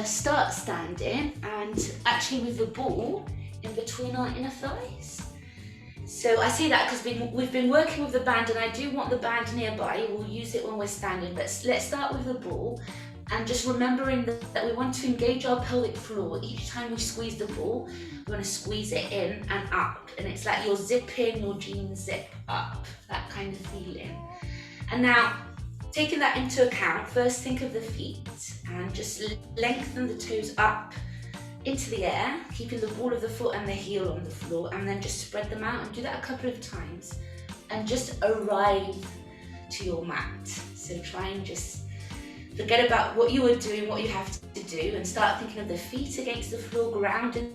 start standing and actually with the ball in between our inner thighs. So I say that because we've been working with the band, and I do want the band nearby. We'll use it when we're standing, but let's start with the ball, and just remembering that we want to engage our pelvic floor. Each time we squeeze the ball, we want to squeeze it in and up, and it's like you're zipping your jeans zip up, that kind of feeling. And now, taking that into account, first think of the feet and just lengthen the toes up into the air, keeping the ball of the foot and the heel on the floor, and then just spread them out, and do that a couple of times and just arrive to your mat. So try and just forget about what you were doing, what you have to do, and start thinking of the feet against the floor, grounding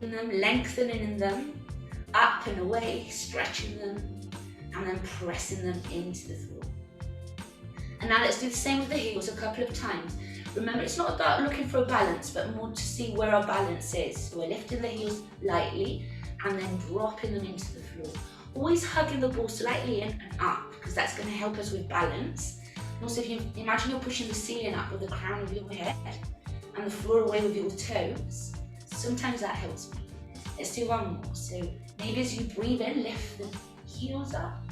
them, lengthening them, up and away, stretching them, and then pressing them into the floor. And now let's do the same with the heels a couple of times. Remember, it's not about looking for a balance, but more to see where our balance is. So we're lifting the heels lightly and then dropping them into the floor. Always hugging the ball slightly in and up, because that's going to help us with balance. And also, if you imagine you're pushing the ceiling up with the crown of your head and the floor away with your toes, sometimes that helps me. Let's do one more. So maybe as you breathe in, lift the heels up,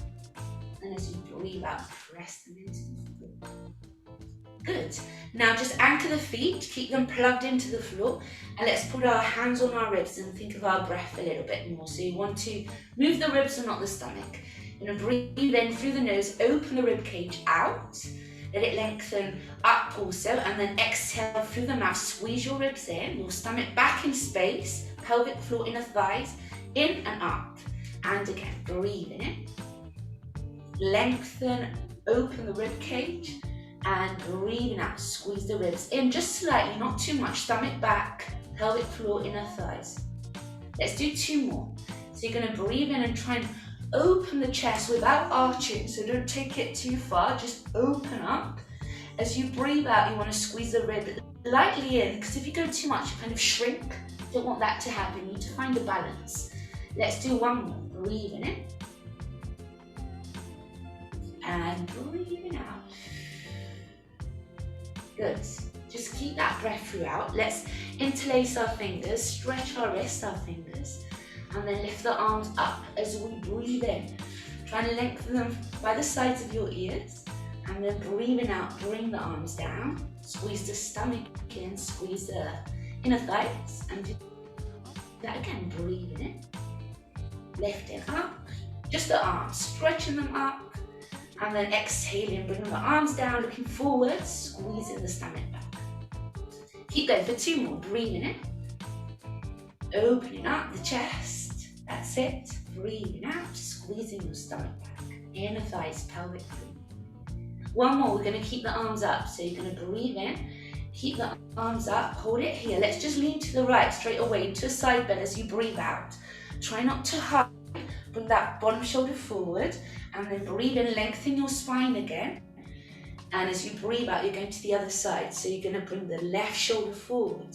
and as you breathe out, press them into the floor. Good. Now just anchor the feet, keep them plugged into the floor, and let's put our hands on our ribs and think of our breath a little bit more. So you want to move the ribs and not the stomach. You're going to breathe in through the nose, open the rib cage out, let it lengthen up also, and then exhale through the mouth, squeeze your ribs in, your stomach back in space, pelvic floor, inner thighs, in and up. And again, breathing in, lengthen, open the rib cage, and breathing out, squeeze the ribs in just slightly, not too much, stomach back, pelvic floor, inner thighs. Let's do two more. So you're going to breathe in and try and open the chest without arching, so don't take it too far, just open up. As you breathe out, you want to squeeze the rib lightly in, because if you go too much, you kind of shrink. Don't want that to happen. You need to find a balance. Let's do one more. Breathing in and breathing out. Good. Just keep that breath throughout. Let's interlace our fingers, stretch our wrists, our fingers, and then lift the arms up as we breathe in. Try and lengthen them by the sides of your ears, and then breathing out, bring the arms down, squeeze the stomach in, squeeze the inner thighs, and do that again. Breathing in, lifting up, just the arms, stretching them up, and then exhaling, bringing the arms down, looking forward, squeezing the stomach back. Keep going for two more. Breathing in, opening up the chest, that's it. Breathing out, squeezing your stomach back, inner thighs, pelvic floor. One more, we're going to keep the arms up. So you're going to breathe in, keep the arms up, hold it here. Let's just lean to the right, straight away, into a side bend as you breathe out. Try not to hug. Bring that bottom shoulder forward, and then breathe in, lengthen your spine again. And as you breathe out, you're going to the other side. So you're going to bring the left shoulder forward.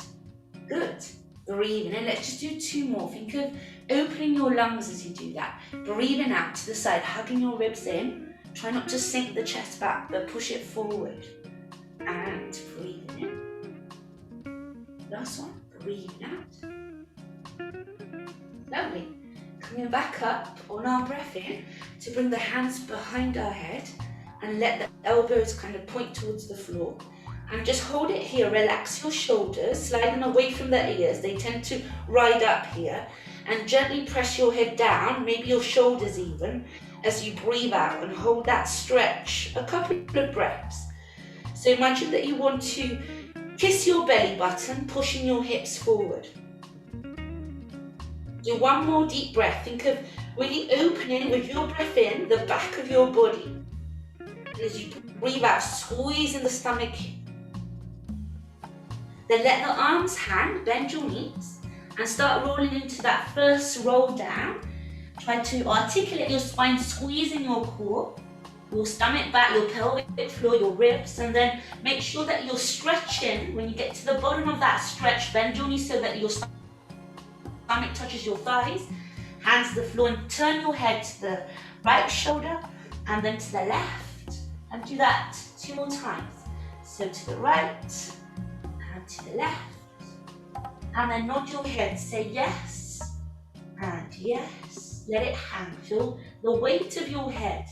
Good. Breathing in. Let's just do two more. Think of opening your lungs as you do that. Breathing out to the side, hugging your ribs in. Try not to sink the chest back, but push it forward. And breathing in. Last one. Breathing out. Lovely. Coming back up on our breath in to bring the hands behind our head and let the elbows kind of point towards the floor. And just hold it here, relax your shoulders, slide them away from the ears. They tend to ride up here. And gently press your head down, maybe your shoulders even, as you breathe out, and hold that stretch a couple of breaths. So imagine that you want to kiss your belly button, pushing your hips forward. Do one more deep breath. Think of really opening with your breath in the back of your body. And as you breathe out, squeezing the stomach in. Then let the arms hang, bend your knees, and start rolling into that first roll down. Try to articulate your spine, squeezing your core, your stomach back, your pelvic floor, your ribs, and then make sure that you're stretching. When you get to the bottom of that stretch, bend your knees so that your stomach touches your thighs, hands to the floor, and turn your head to the right shoulder and then to the left, and do that two more times. So to the right to the left. And then nod your head, say yes, and yes. Let it hang, feel the weight of your head.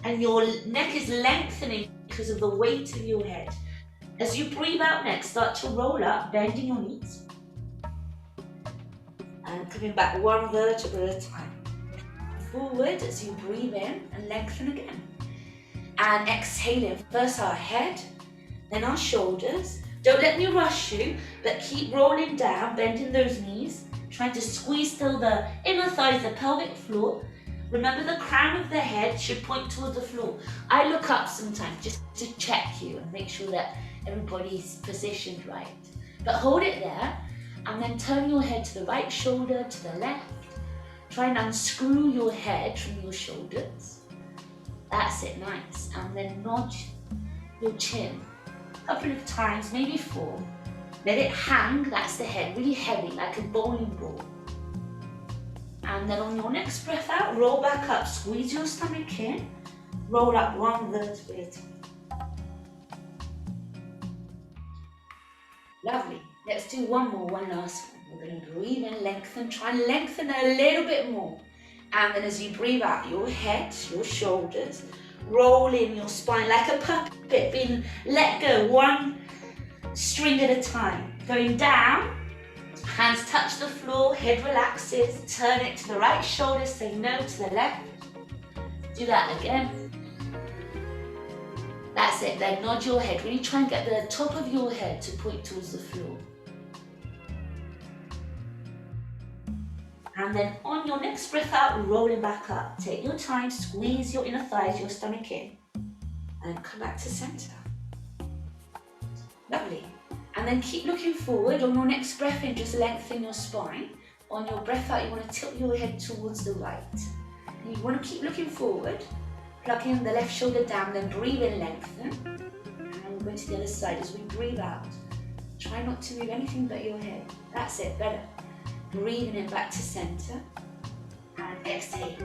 And your neck is lengthening because of the weight of your head. As you breathe out next, start to roll up, bending your knees. And coming back one vertebra at a time. Forward as you breathe in and lengthen again. And exhaling, first our head, then our shoulders. Don't let me rush you, but keep rolling down, bending those knees, trying to squeeze still the inner thighs, the pelvic floor. Remember the crown of the head should point towards the floor. I look up sometimes just to check you and make sure that everybody's positioned right. But hold it there, and then turn your head to the right shoulder, to the left. Try and unscrew your head from your shoulders. That's it, nice. And then nod your chin a couple of times, maybe 4. Let it hang, that's the head, really heavy, like a bowling ball. And then on your next breath out, roll back up, squeeze your stomach in, roll up one vertebra at a time. Lovely. Let's do one more, one last one. We're going to breathe in, lengthen, try and lengthen a little bit more. And then as you breathe out, your head, your shoulders, roll in your spine like a puppet, being let go, one string at a time. Going down, hands touch the floor, head relaxes, turn it to the right shoulder, say no to the left. Do that again. That's it, then nod your head. Really try and get the top of your head to point towards the floor. And then on your next breath out, rolling back up. Take your time, squeeze your inner thighs, your stomach in. And come back to center. Lovely. And then keep looking forward. On your next breath in, just lengthen your spine. On your breath out, you want to tilt your head towards the right. And you want to keep looking forward. Plugging the left shoulder down, then breathe in, lengthen. And we're going to the other side as we breathe out. Try not to move anything but your head. That's it, better. Breathing in back to center. And exhale.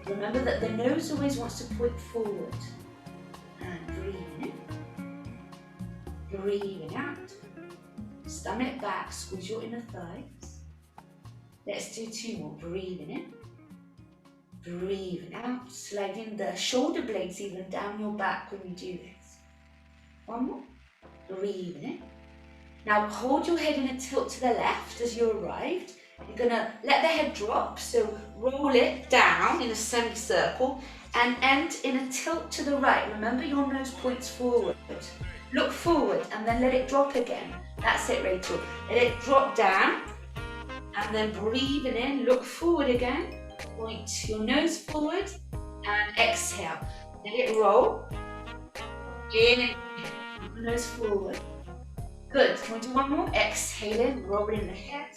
Remember that the nose always wants to point forward. And breathing in. Breathing out. Stomach back, squeeze your inner thighs. Let's do 2 more. Breathing in. Breathing out, sliding the shoulder blades even down your back when you do this. 1 more. Breathing in. Now hold your head in a tilt to the left as you arrived. You're going to let the head drop, so roll it down in a semicircle and end in a tilt to the right. Remember your nose points forward. Look forward and then let it drop again. That's it, Rachel. Let it drop down and then breathing in, look forward again. Point your nose forward and exhale. Let it roll. In, nose forward. Good. Can we do 1 more? Exhaling, rolling the head.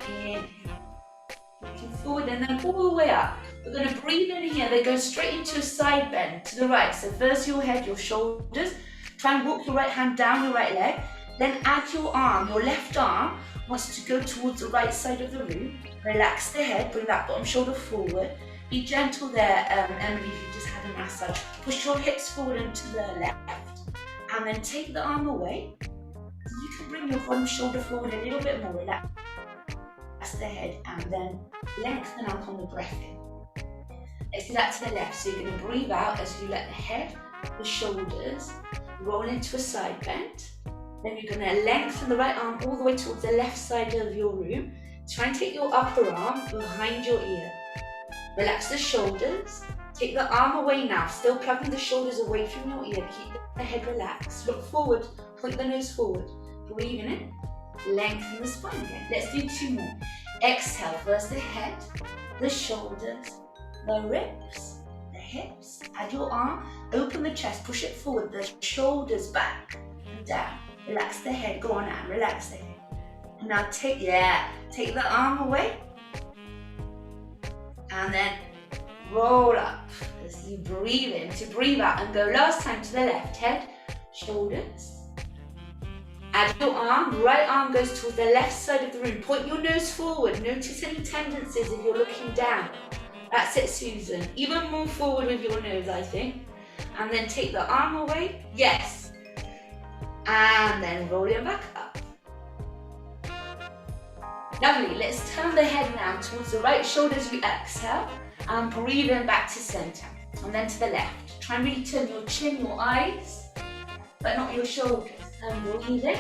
Inhale. Looking forward and then all the way up. We're going to breathe in here. They go straight into a side bend to the right. So first your head, your shoulders. Try and walk your right hand down your right leg. Then add your arm, your left arm wants to go towards the right side of the room. Relax the head, bring that bottom shoulder forward. Be gentle there, Emily, if you just had a massage. Push your hips forward and to the left. And then take the arm away. You can bring your bottom shoulder forward a little bit more. Relax the head and then lengthen out on the breath in. Let's do that to the left. So you're going to breathe out as you let the head, the shoulders roll into a side bend. Then you're going to lengthen the right arm all the way towards the left side of your room. Try and take your upper arm behind your ear. Relax the shoulders. Take the arm away now, still plugging the shoulders away from your ear. Keep the head relaxed. Look forward, point the nose forward. Breathing in, lengthen the spine again. Let's do 2 more. Exhale, first the head, the shoulders, the ribs, the hips. Add your arm, open the chest, push it forward, the shoulders back and down. Relax the head, go on now, relax the head. And now take the arm away. And then roll up as you breathe in to breathe out and go last time to the left. Head, shoulders. Add your arm, right arm goes towards the left side of the room. Point your nose forward. Notice any tendencies if you're looking down. That's it, Susan. Even more forward with your nose, I think. And then take the arm away. Yes. and then rolling back up. Lovely, let's turn the head now towards the right shoulder as you exhale, and breathing back to center, and then to the left. Try and really turn your chin, your eyes, but not your shoulders, and breathing,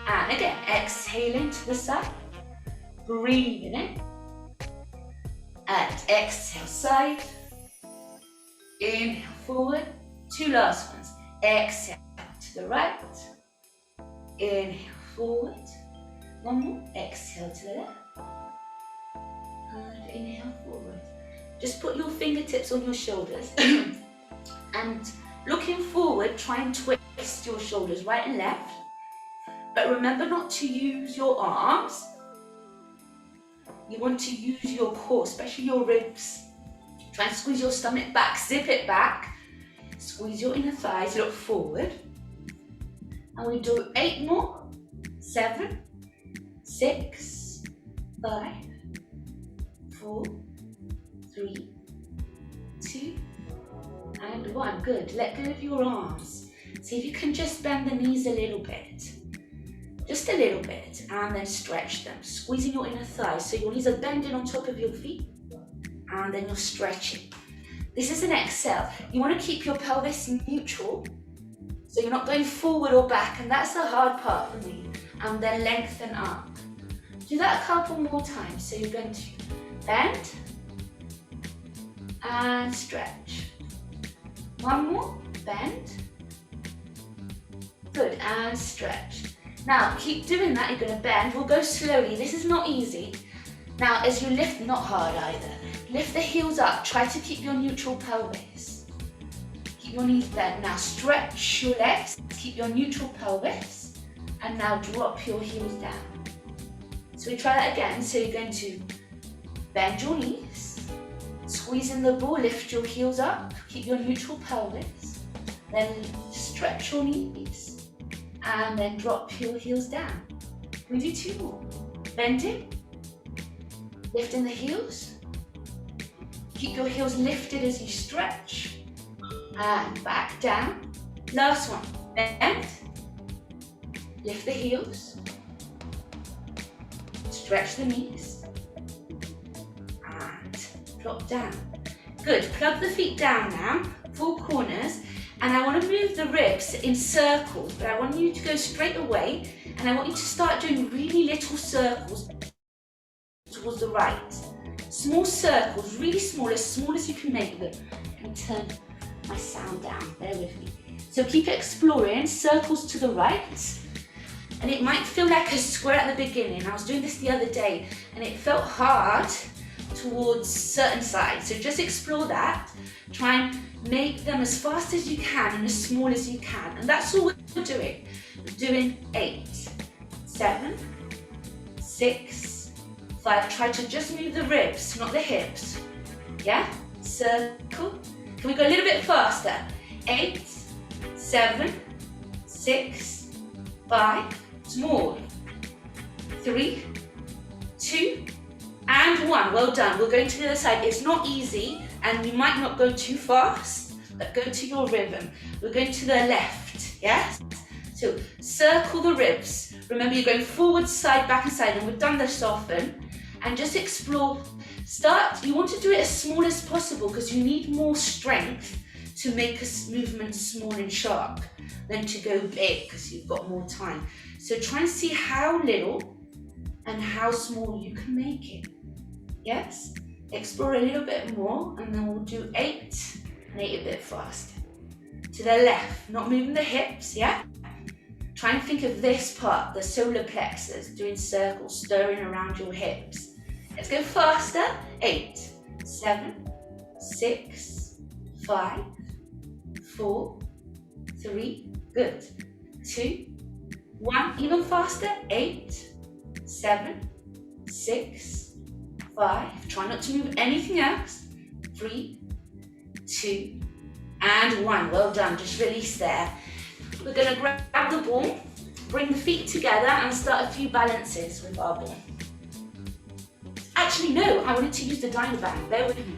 and again, exhaling to the side, breathing in, and exhale side, inhale forward, 2 last ones, exhale to the right, inhale forward, 1 more, exhale to the left, and inhale forward. Just put your fingertips on your shoulders, and looking forward, try and twist your shoulders right and left, but remember not to use your arms. You want to use your core, especially your ribs. Try and squeeze your stomach back, zip it back, squeeze your inner thighs, look forward. And we do 8 more, 7, 6, 5, 4, 3, 2, and 1. Good, let go of your arms. See if you can just bend the knees a little bit. Just a little bit, and then stretch them, squeezing your inner thighs so your knees are bending on top of your feet, and then you're stretching. This is an exhale. You want to keep your pelvis neutral, so you're not going forward or back, and that's the hard part for me, and then lengthen up. Do that a couple more times. So you're going to bend, and stretch. 1 more, bend, good, and stretch. Now, keep doing that, you're going to bend, we'll go slowly, this is not easy. Now, as you lift, not hard either, lift the heels up, try to keep your neutral pelvis. Keep your knees bent, now stretch your legs, keep your neutral pelvis, and now drop your heels down. So we try that again, so you're going to bend your knees, squeeze in the ball, lift your heels up, keep your neutral pelvis, then stretch your knees, and then drop your heels down. We do 2 more. Bending, lifting the heels, keep your heels lifted as you stretch, and back down. Last one, bend, lift the heels, stretch the knees, and drop down. Good, plug the feet down now, 4 corners, and I want to move the ribs in circles, but I want you to go straight away, and I want you to start doing really little circles towards the right. Small circles, really small as you can make them. I'm going to turn my sound down, bear with me. So keep exploring, circles to the right, and it might feel like a square at the beginning. I was doing this the other day, and it felt hard towards certain sides, so just explore that. Try and make them as fast as you can and as small as you can, and that's all we're doing. We're doing 8, 7, 6, 5. Try to just move the ribs, not the hips. Yeah? Circle. Can we go a little bit faster? 8, 7, 6, 5. Small. 3, 2, and 1. Well done. We're going to the other side. It's not easy, and you might not go too fast, but go to your rhythm. We're going to the left, yes? So circle the ribs. Remember, you're going forward, side, back, and side, and we've done this often. And just explore. You want to do it as small as possible because you need more strength to make a movement small and sharp than to go big because you've got more time. So try and see how little and how small you can make it. Yes? Explore a little bit more, and then we'll do 8 and 8 a bit faster. To the left, not moving the hips, yeah? Try and think of this part, the solar plexus, doing circles, stirring around your hips. Let's go faster. 8, 7, 6, 5, 4, 3, good. 2, 1, even faster. 8, 7, 6, 5, try not to move anything else. 3, 2, and 1. Well done, just release there. We're going to grab the ball, bring the feet together, and start a few balances with our ball. Actually, no, I wanted to use the Dynaband. Bear with me.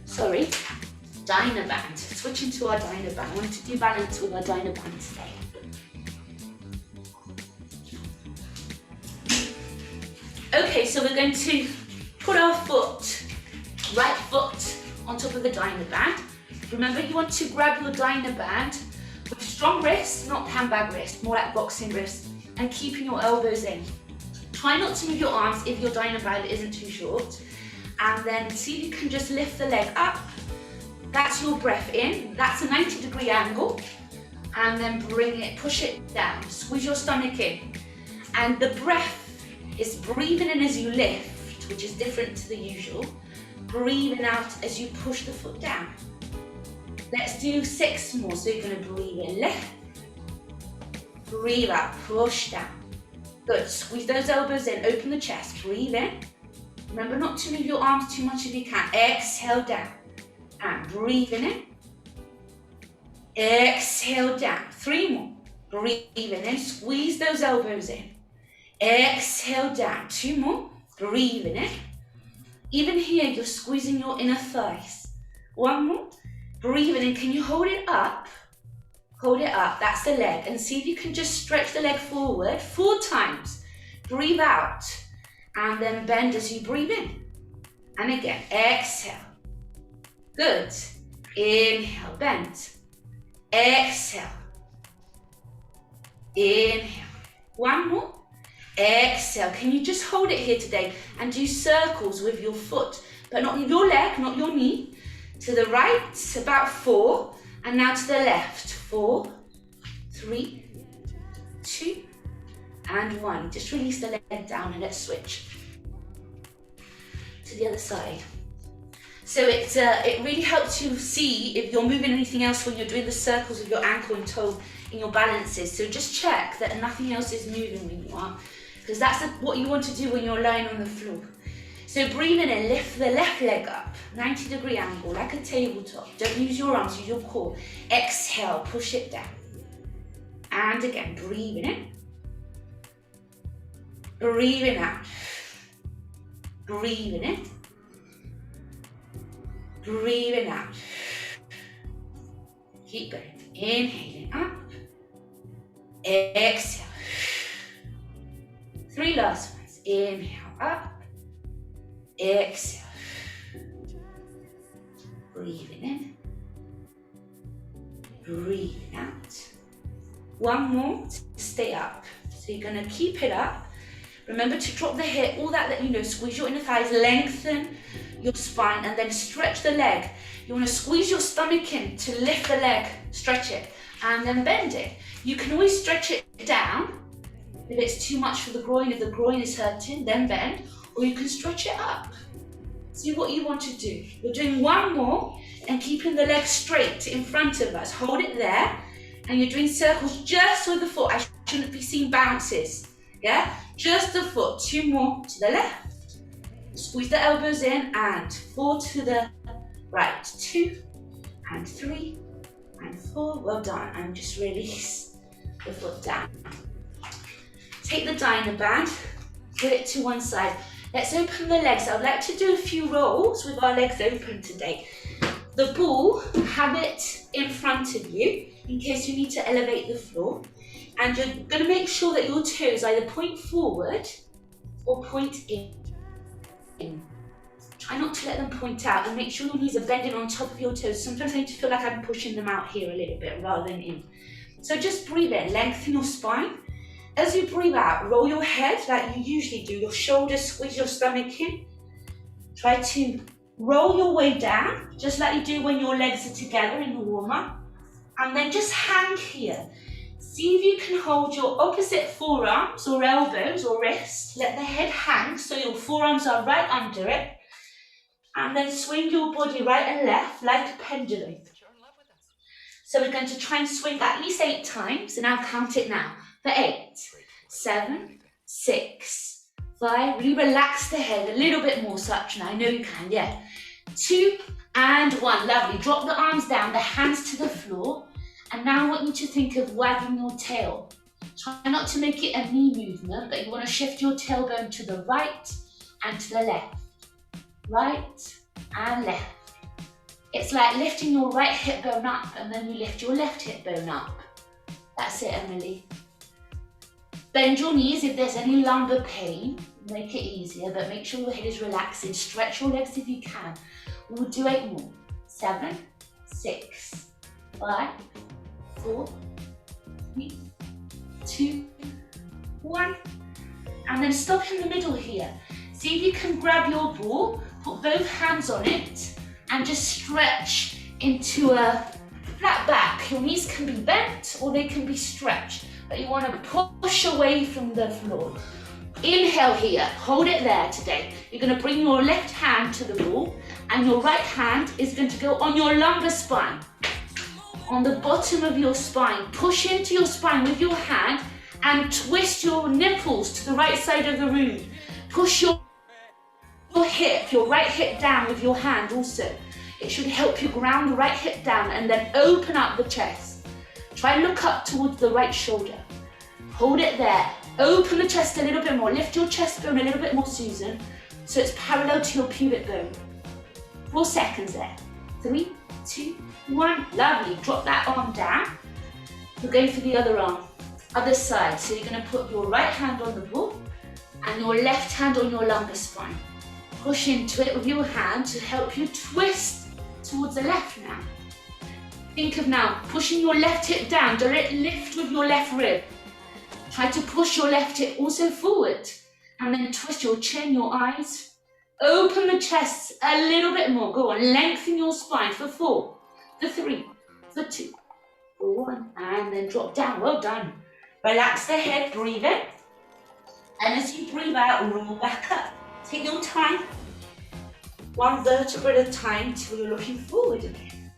Sorry. Dynaband. Switching to our Dynaband. I wanted to do balance with our Dynaband today. Okay, so we're going to put our foot, right foot, on top of the Dynaband. Remember, you want to grab your Dynaband with strong wrists, not handbag wrist, more like boxing wrist, and keeping your elbows in. Try not to move your arms if your Dynaband isn't too short. And then see if you can just lift the leg up. That's your breath in. That's a 90-degree angle. And then bring it, push it down. Squeeze your stomach in. And the breath is breathing in as you lift, which is different to the usual. Breathing out as you push the foot down. Let's do 6 more. So you're going to breathe in, lift. Breathe out, push down. Good. Squeeze those elbows in, open the chest, breathe in. Remember not to move your arms too much if you can. Exhale down. And breathing in. Exhale down. 3 more. Breathing in, squeeze those elbows in. Exhale down. 2 more. Breathing in. Even here, you're squeezing your inner thighs. 1 more. Breathing in. Can you hold it up? Hold it up. That's the leg. And see if you can just stretch the leg forward 4 times. Breathe out. And then bend as you breathe in. And again, exhale. Good. Inhale, bend. Exhale. Inhale. 1 more. Exhale. Can you just hold it here today and do circles with your foot, but not your leg, not your knee. To the right, about 4. And now to the left. 4, 3, 2, and 1. Just release the leg down and let's switch to the other side. So it really helps you see if you're moving anything else when you're doing the circles with your ankle and toe in your balances. So just check that nothing else is moving when you are, because that's what you want to do when you're lying on the floor. So breathing in, lift the left leg up, 90-degree angle, like a tabletop. Don't use your arms, use your core. Exhale, push it down. And again, breathing in. Breathing out. Breathing in. Breathing out. Keep going. Inhaling up. Exhale. 3 last ones. Inhale up. Exhale. Breathing in. Breathing out. 1 more to stay up. So you're going to keep it up. Remember to drop the hip, all that you know, squeeze your inner thighs, lengthen your spine, and then stretch the leg. You want to squeeze your stomach in to lift the leg, stretch it, and then bend it. You can always stretch it down if it's too much for the groin. If the groin is hurting, then bend, or you can stretch it up. See what you want to do. We're doing 1 more and keeping the leg straight in front of us. Hold it there, and you're doing circles just with the foot. I shouldn't be seeing bounces. Yeah, just the foot. 2 more to the left. Squeeze the elbows in, and 4 to the right. 2 and 3 and 4. Well done. And just release the foot down. Take the Dynaband, put it to one side. Let's open the legs. I'd like to do a few rolls with our legs open today. The ball, have it in front of you in case you need to elevate the floor. And you're going to make sure that your toes either point forward or point in. Try not to let them point out, and make sure your knees are bending on top of your toes. Sometimes I need to feel like I'm pushing them out here a little bit rather than in. So just breathe in, lengthen your spine. As you breathe out, roll your head like you usually do. Your shoulders, squeeze your stomach in. Try to roll your way down, just like you do when your legs are together in the warm-up. And then just hang here. See if you can hold your opposite forearms or elbows or wrists. Let the head hang so your forearms are right under it. And then swing your body right and left like a pendulum. So we're going to try and swing at least 8 times, and I'll count it now. For 8, 7, 6, 5. Really relax the head a little bit more, Sachna. I know you can, yeah. 2 and 1. Lovely. Drop the arms down, the hands to the floor. And now I want you to think of wagging your tail. Try not to make it a knee movement, but you want to shift your tailbone to the right and to the left. Right and left. It's like lifting your right hip bone up, and then you lift your left hip bone up. That's it, Emily. Bend your knees if there's any lumbar pain. Make it easier, but make sure your head is relaxing. Stretch your legs if you can. We'll do 8 more. 7, 6, 5, 4, 3, 2, 1. And then stop in the middle here. See if you can grab your ball, put both hands on it, and just stretch into a flat back. Your knees can be bent or they can be stretched, but you want to push away from the floor. Inhale here, hold it there today. You're going to bring your left hand to the ball, and your right hand is going to go on your lumbar spine, on the bottom of your spine. Push into your spine with your hand and twist your nipples to the right side of the room. Push your hip, your right hip down with your hand also. It should help you ground the right hip down and then open up the chest. Try and look up towards the right shoulder. Hold it there. Open the chest a little bit more. Lift your chest bone a little bit more, Susan, so it's parallel to your pubic bone. 4 seconds there. 3, 2, 1. Lovely. Drop that arm down. We're going for the other arm, other side. So you're going to put your right hand on the ball and your left hand on your lumbar spine. Push into it with your hand to help you twist towards the left now. Think of now pushing your left hip down. Direct lift with your left rib. Try to push your left hip also forward, and then twist your chin, your eyes. Open the chest a little bit more. Go on, lengthen your spine for 4, for 3, for 2, for 1, and then drop down. Well done. Relax the head, breathe in. And as you breathe out, roll back up. Take your time, 1 vertebra at a time till you're looking forward again.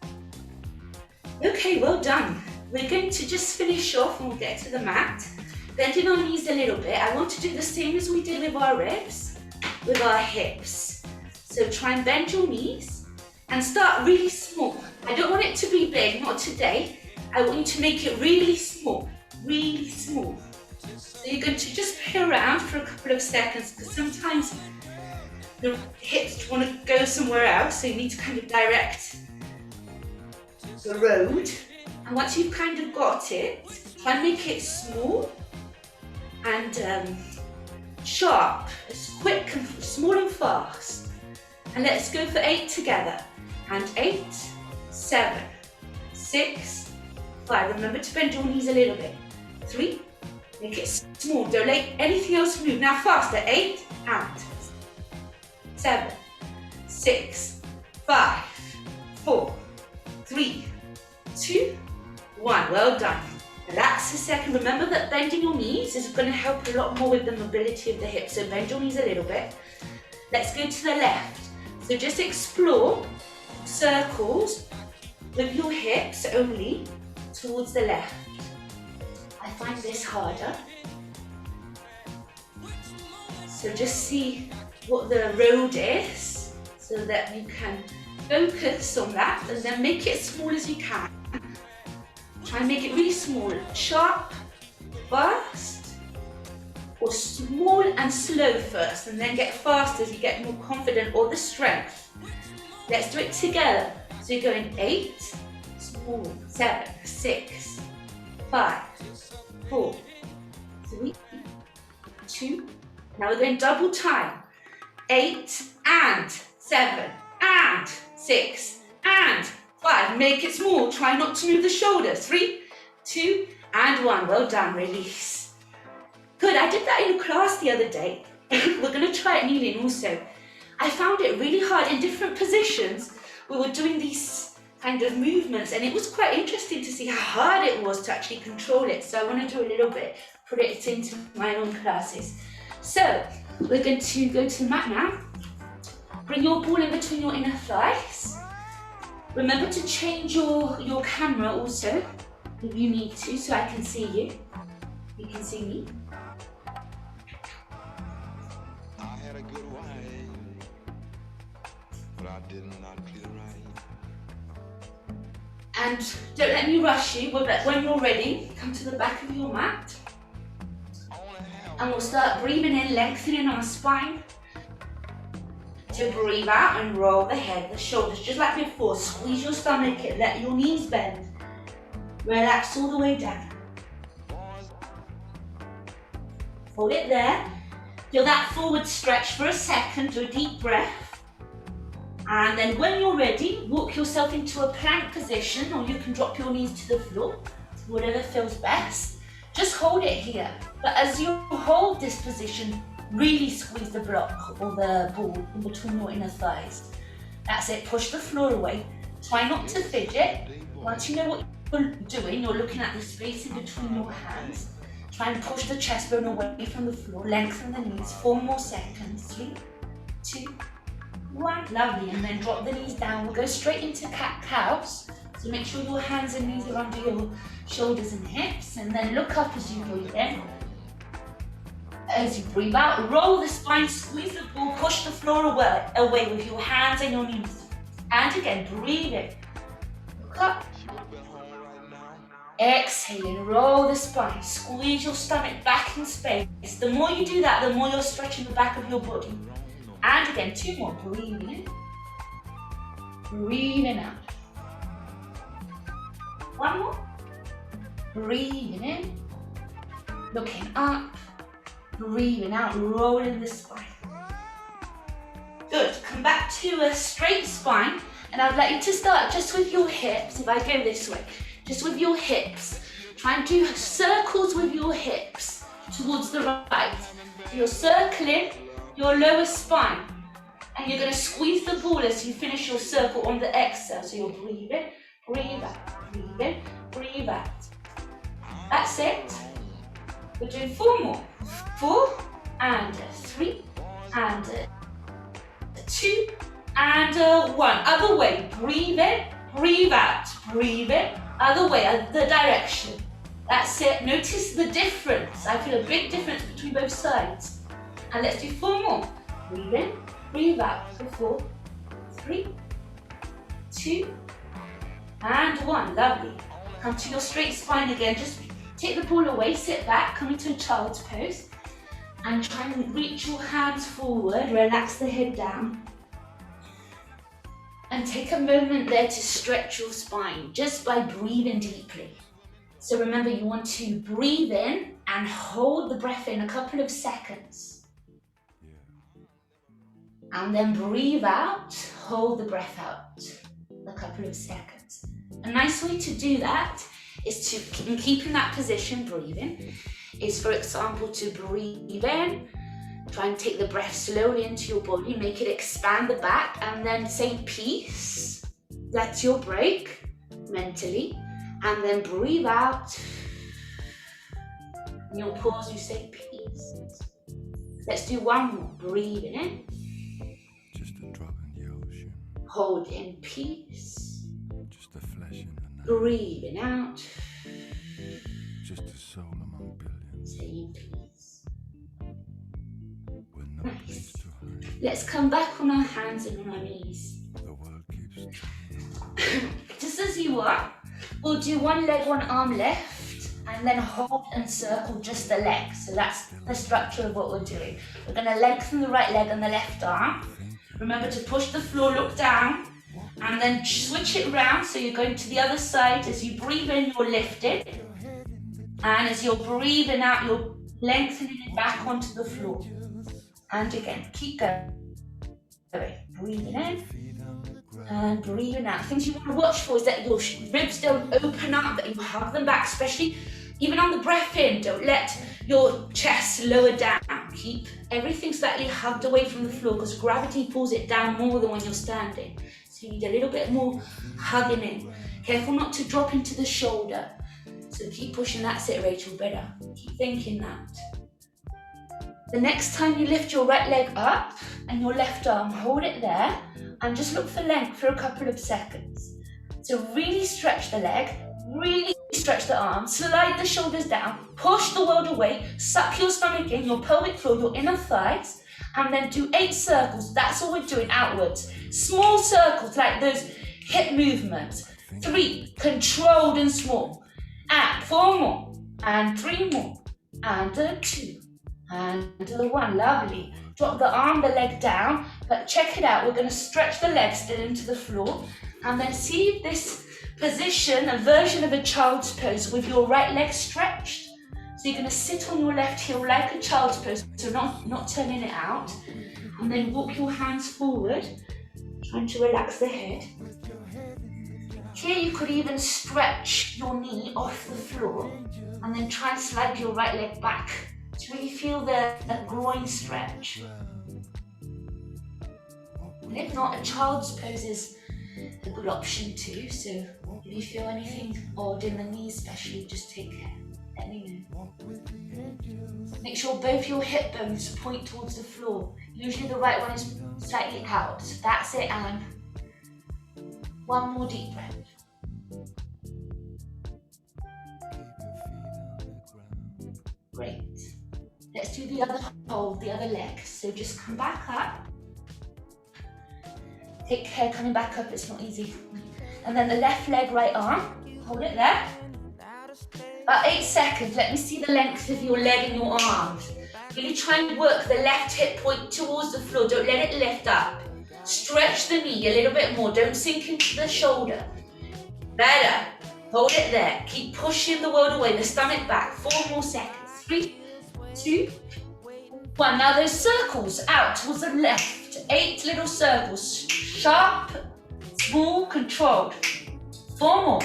Okay, well done. We're going to just finish off and we'll get to the mat. Bending our knees a little bit. I want to do the same as we did with our ribs, with our hips. So try and bend your knees and start really small. I don't want it to be big, not today. I want you to make it really small, really small. So you're going to just play around for a couple of seconds because sometimes the hips want to go somewhere else, so you need to kind of direct the road. And once you've kind of got it, try and make it small and sharp, as quick and small and fast. And let's go for 8 together. And 8, 7, 6, 5. Remember to bend your knees a little bit. 3, make it small. Don't let anything else move. Now faster. 8, and 7, 6, 5, 4, 3, 2, 1. Well done. Relax a second. Remember that bending your knees is going to help a lot more with the mobility of the hips. So bend your knees a little bit. Let's go to the left. So just explore circles with your hips only towards the left. I find this harder. So just see what the road is so that you can focus on that and then make it as small as you can. Try and make it really small, sharp, fast, or small and slow first, and then get fast as you get more confident or the strength. Let's do it together. So you're going 8, small, 7, 6, 5, 4, 3, 2. Now we're going double time. 8 and 7 and 6 and 5. Make it small. Try not to move the shoulders. 3, 2, and 1. Well done. Release. Good. I did that in a class the other day. We're going to try it kneeling also. I found it really hard in different positions. We were doing these kind of movements, and it was quite interesting to see how hard it was to actually control it. So I want to do a little bit, put it into my own classes. So we're going to go to the mat now. Bring your ball in between your inner thighs. Remember to change your camera also, if you need to, so I can see you. You can see me. I had a good wife, but I did not treat her right. And don't let me rush you, but when you're ready, come to the back of your mat. And we'll start breathing in, lengthening our spine. To breathe out and roll the head, the shoulders, just like before. Squeeze your stomach, let your knees bend. Relax all the way down. hold it there. Feel that forward stretch for a second, do a deep breath. And then when you're ready, walk yourself into a plank position, or you can drop your knees to the floor, whatever feels best. Just hold it here. But as you hold this position, really squeeze the block or the ball in between your inner thighs. That's it, push the floor away. Try not to fidget. Once you know what you're doing, you're looking at the space in between your hands. Try and push the chest bone away from the floor, lengthen the knees, 4 more seconds, 3, 2, 1, lovely, and then drop the knees down. We'll go straight into cat-cows, so make sure your hands and knees are under your shoulders and hips, and then look up as you breathe in. As you breathe out, roll the spine, squeeze the ball, push the floor away with your hands and your knees. And again, breathe in. Look up. Exhaling, roll the spine, squeeze your stomach back in space. The more you do that, the more you're stretching the back of your body. And again, 2 more, breathing in. Breathing out. 1 more. Breathing in. Looking up. Breathing out, rolling the spine. Good, come back to a straight spine, and I'd like you to start just with your hips. If I go this way, just with your hips. Try and do circles with your hips towards the right. So you're circling your lower spine, and you're going to squeeze the ball as you finish your circle on the exhale. So you're breathing, breathe out, breathe in, breathe out. That's it. We're doing 4 more. 4 and 3 and 2 and 1. Other way. Breathe in, breathe out, breathe in. Other way, other direction. That's it. Notice the difference. I feel a big difference between both sides. And let's do 4 more. Breathe in, breathe out. So 4, 3, 2 and 1. Lovely. Come to your straight spine again. Just take the ball away, sit back, come into a child's pose, and try and reach your hands forward, relax the head down. And take a moment there to stretch your spine, just by breathing deeply. So remember, you want to breathe in and hold the breath in a couple of seconds. And then breathe out, hold the breath out a couple of seconds. A nice way to do that is to, in keeping that position, breathing, is for example to breathe in, try and take the breath slowly into your body, make it expand the back, and then say peace. That's your break, mentally. And then breathe out. And you'll pause, you say peace. Let's do 1 more. Breathing in. Just a drop in the ocean. Hold in peace. Just a flash in the night. Breathing out. Just a soul among billions. Saying peace. With no place to hide. Let's come back on our hands and on our knees. The world keeps changing. Just as you are, we'll do 1 leg, 1 arm left, and then hold and circle just the leg. So that's the structure of what we're doing. We're going to lengthen the right leg and the left arm. Remember to push the floor, look down, and then switch it around. So you're going to the other side. As you breathe in, you're lifted. And as you're breathing out, you're lengthening it back onto the floor. And again, keep going. Breathing in and breathing out. Things you want to watch for is that your ribs don't open up, that you hug them back, especially even on the breath in. Don't let your chest lower down. Keep everything slightly hugged away from the floor because gravity pulls it down more than when you're standing. So you need a little bit more hugging in. Careful not to drop into the shoulder. So keep pushing. That's it, Rachel, better. Keep thinking that. The next time you lift your right leg up and your left arm, hold it there and just look for length for a couple of seconds. So really stretch the leg, really stretch the arm, slide the shoulders down, push the world away, suck your stomach in, your pelvic floor, your inner thighs, and then do 8 circles. That's all we're doing outwards. Small circles like those hip movements. 3, controlled and small. And 4 more, and 3 more, and 2. And 1, lovely. Drop the arm, the leg down, but check it out. We're going to stretch the leg still into the floor, and then see this position, a version of a child's pose with your right leg stretched. So you're going to sit on your left heel like a child's pose, so not turning it out. And then walk your hands forward, trying to relax the head. Here you could even stretch your knee off the floor and then try and slide your right leg back to really feel the groin stretch. And if not, a child's pose is a good option too, so if you feel anything odd in the knees especially, just take care. Let me know. Make sure both your hip bones point towards the floor. Usually the right one is slightly out. So that's it, and one more deep breath. Great. Let's do the other hold, the other leg. So just come back up. Take care coming back up, it's not easy. And then the left leg, right arm. Hold it there. About 8 seconds, let me see the length of your leg and your arms. Really try and work the left hip point towards the floor, don't let it lift up. Stretch the knee a little bit more, don't sink into the shoulder. Better, hold it there. Keep pushing the world away, the stomach back. 4 more seconds. 3, 2, 1. Now those circles out towards the left. 8 little circles, sharp, small, controlled. 4 more.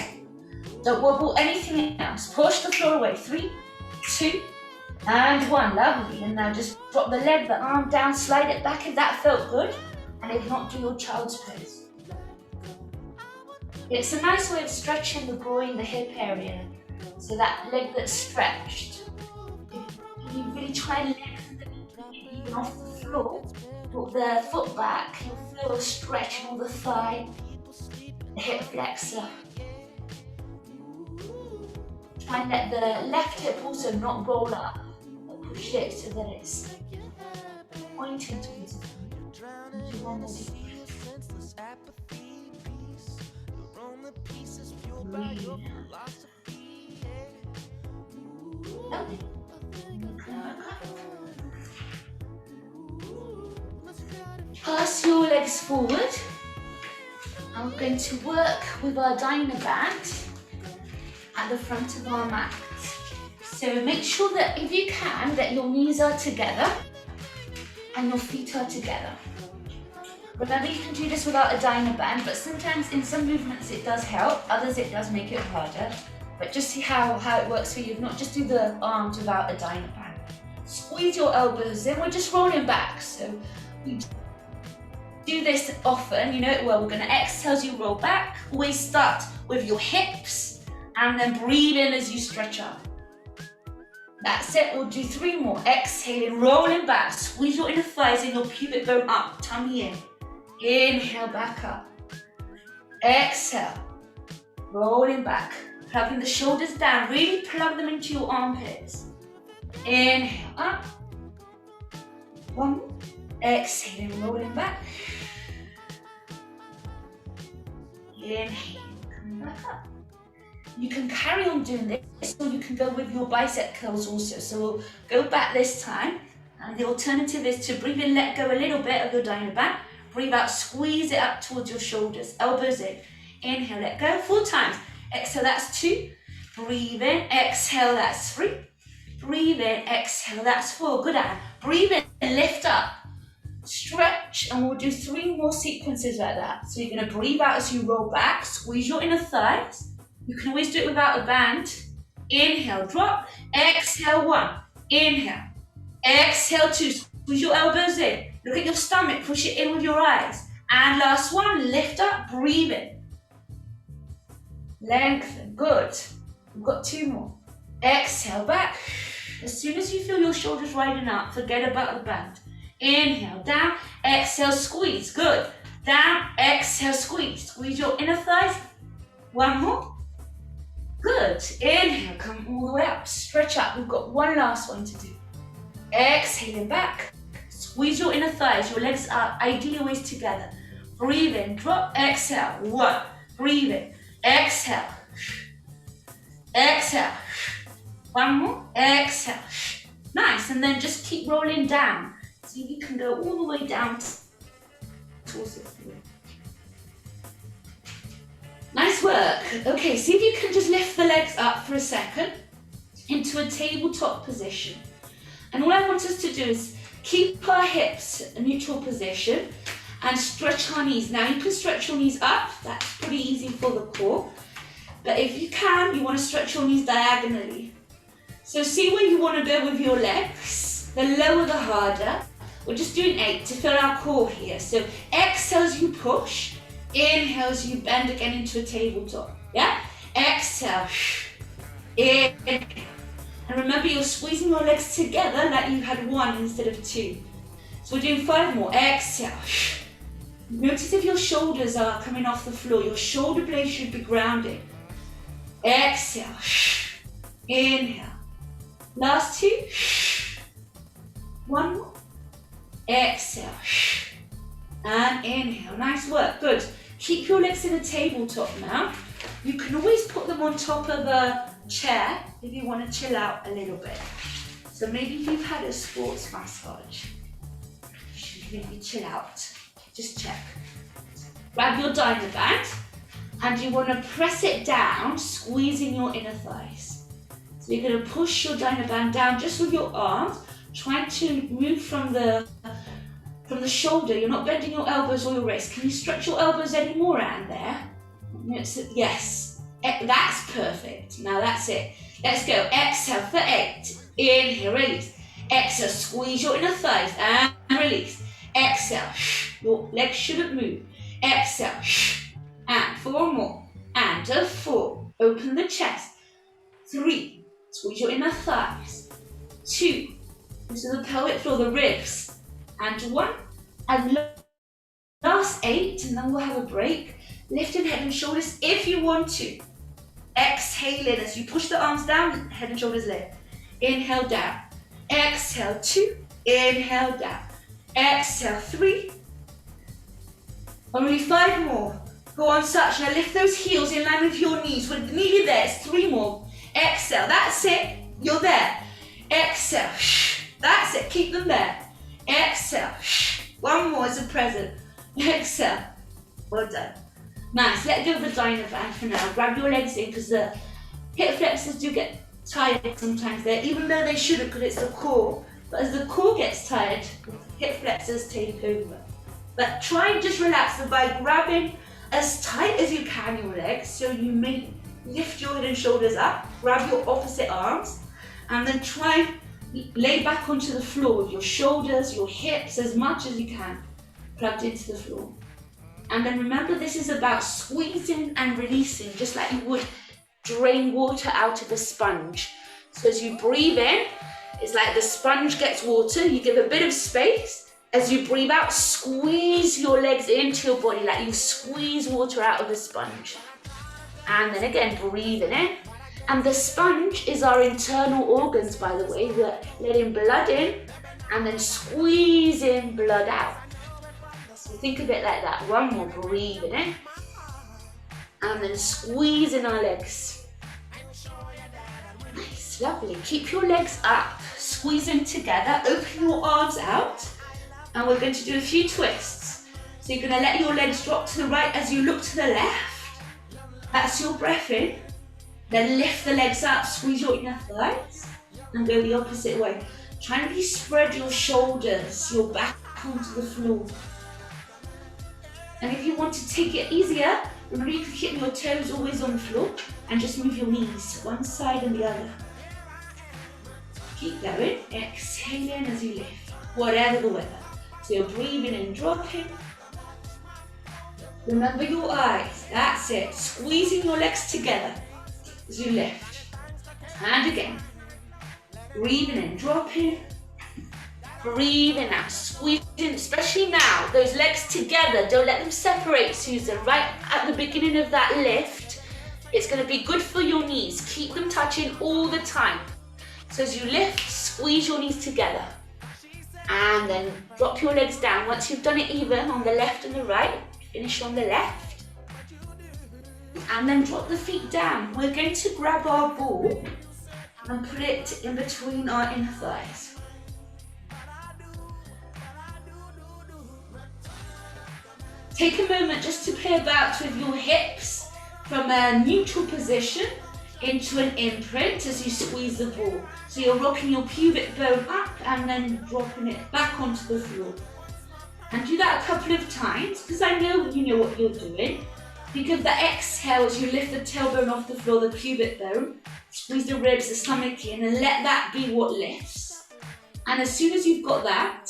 Don't wobble anything else. Push the floor away. 3, 2, and 1. Lovely. And now just drop the leg, the arm down, slide it back if that felt good. And if not, do your child's pose. It's a nice way of stretching the groin, the hip area. So that leg that's stretched. If you really try and lengthen the knee even off the floor, put the foot back, you'll feel a stretch in all the thigh, the hip flexor. Try and let the left hip also not roll up, but push it so that it's pointing towards the front. Do one more deep breath. Breathe. Lovely. Pass your legs forward. I'm going to work with our Dynaband at the front of our mat. So make sure that if you can, that your knees are together and your feet are together. Remember, you can do this without a Dynaband, but sometimes in some movements it does help, others it does make it harder. But just see how it works for you. If not, just do the arms without a Dynaband. Squeeze your elbows in, we're just rolling back. So we do this often, you know it well. We're going to exhale as you roll back. Always start with your hips and then breathe in as you stretch up. That's it, we'll do 3 more. Exhaling, rolling back, squeeze your inner thighs and your pubic bone up, tummy in. Inhale, back up. Exhale, rolling back, plugging the shoulders down, really plug them into your armpits. Inhale, up. 1 more. Exhaling, rolling back. Inhale, come back up. You can carry on doing this, or you can go with your bicep curls also. So we'll go back this time, and the alternative is to breathe in, let go a little bit of your Dynaband. Breathe out, squeeze it up towards your shoulders, elbows in. Inhale, let go, 4 times. Exhale, that's 2. Breathe in, exhale, that's 3. Breathe in, exhale, that's 4. Good, Anne. Breathe in, lift up, stretch, and we'll do 3 more sequences like that. So you're going to breathe out as you roll back, squeeze your inner thighs. You can always do it without a band. Inhale, drop. Exhale, 1. Inhale. Exhale, 2. Squeeze your elbows in. Look at your stomach. Push it in with your eyes. And last one. Lift up. Breathe in. Lengthen. Good. We've got 2 more. Exhale, back. As soon as you feel your shoulders riding up, forget about the band. Inhale, down. Exhale, squeeze. Good. Down. Exhale, squeeze. Squeeze your inner thighs. 1 more. Good. Inhale, come all the way up. Stretch up. We've got 1 last one to do. Exhaling back. Squeeze your inner thighs. Your legs are ideally always together. Breathe in. Drop. Exhale. 1. Breathe in. Exhale. Exhale. 1 more. Exhale. Nice. And then just keep rolling down. So you can go all the way down towards the floor. Nice work. Okay, see if you can just lift the legs up for a second. into a tabletop position. And all I want us to do is keep our hips in a neutral position and stretch our knees. Now you can stretch your knees up, that's pretty easy for the core. But if you can, you want to stretch your knees diagonally. So see where you want to go with your legs. The lower the harder. We're just doing 8 to fill our core here. So exhale as you push, inhale as you bend again into a tabletop. Yeah? Exhale, in. And remember, you're squeezing your legs together like you had 1 instead of 2. So we're doing 5 more. Exhale. Notice if your shoulders are coming off the floor. Your shoulder blades should be grounded. Exhale. Inhale. Last 2. 1 more. Exhale. And inhale. Nice work. Good. Keep your legs in a tabletop now. You can always put them on top of a chair if you want to chill out a little bit. So maybe if you've had a sports massage, you should maybe chill out. Just check. Grab your Dynaband and you want to press it down, squeezing your inner thighs. So you're going to push your Dynaband down just with your arms, trying to move from the shoulder. You're not bending your elbows or your wrists. Can you stretch your elbows any more out there? Yes, that's perfect. Now that's it. Let's go. Exhale for 8. Inhale, release. Exhale, squeeze your inner thighs and release. Exhale, your legs shouldn't move. Exhale, and 4 more. And a 4. Open the chest. 3. Squeeze your inner thighs. 2. Into the pelvic floor, the ribs. And 1. And last 8, and then we'll have a break. Lifting head and shoulders if you want to. Exhale in as you push the arms down, head and shoulders lift. Inhale down. Exhale 2. Inhale down. Exhale 3. Only 5 more. Go on, such. Now lift those heels in line with your knees. We're nearly there. It's 3 more. Exhale. That's it. You're there. Exhale. That's it. Keep them there. Exhale. 1 more as a present. Exhale. Well done. Nice. Let go of the Dynaband for now. Grab your legs in because the hip flexors do get tired sometimes there, even though they shouldn't because it's the core. But as the core gets tired, hip flexors take over. But try and just relax by grabbing as tight as you can your legs, so you may lift your head and shoulders up, grab your opposite arms, and then try and lay back onto the floor with your shoulders, your hips, as much as you can, plugged into the floor. And then remember, this is about squeezing and releasing, just like you would drain water out of a sponge. So as you breathe in, it's like the sponge gets water, you give a bit of space. As you breathe out, squeeze your legs into your body like you squeeze water out of a sponge. And then again, breathing in. And the sponge is our internal organs, by the way. We're letting blood in and then squeezing blood out. So think of it like that. 1 more, breathing in. And then squeezing our legs. Nice, lovely. Keep your legs up, squeezing together. Open your arms out. And we're going to do a few twists. So you're going to let your legs drop to the right as you look to the left. That's your breath in. Then lift the legs up, squeeze your inner thighs, and go the opposite way. Try and really spread your shoulders, your back onto the floor. And if you want to take it easier, remember you can keep your toes always on the floor and just move your knees one side and the other. Keep going, exhaling as you lift, whatever the weather. So you're breathing and dropping. Remember your eyes, that's it. Squeezing your legs together as you lift. And again. Breathing and dropping. Breathing out, squeezing, especially now, those legs together. Don't let them separate, Susan. Right at the beginning of that lift, it's going to be good for your knees. Keep them touching all the time. So as you lift, squeeze your knees together. And then drop your legs down. Once you've done it even on the left and the right, finish on the left. And then drop the feet down. We're going to grab our ball and put it in between our inner thighs. Take a moment just to play about with your hips from a neutral position into an imprint as you squeeze the ball. So you're rocking your pubic bone up and then dropping it back onto the floor. And do that a couple of times, because I know you know what you're doing. Think of the exhale as you lift the tailbone off the floor, the pubic bone. Squeeze the ribs, the stomach in, and let that be what lifts. And as soon as you've got that,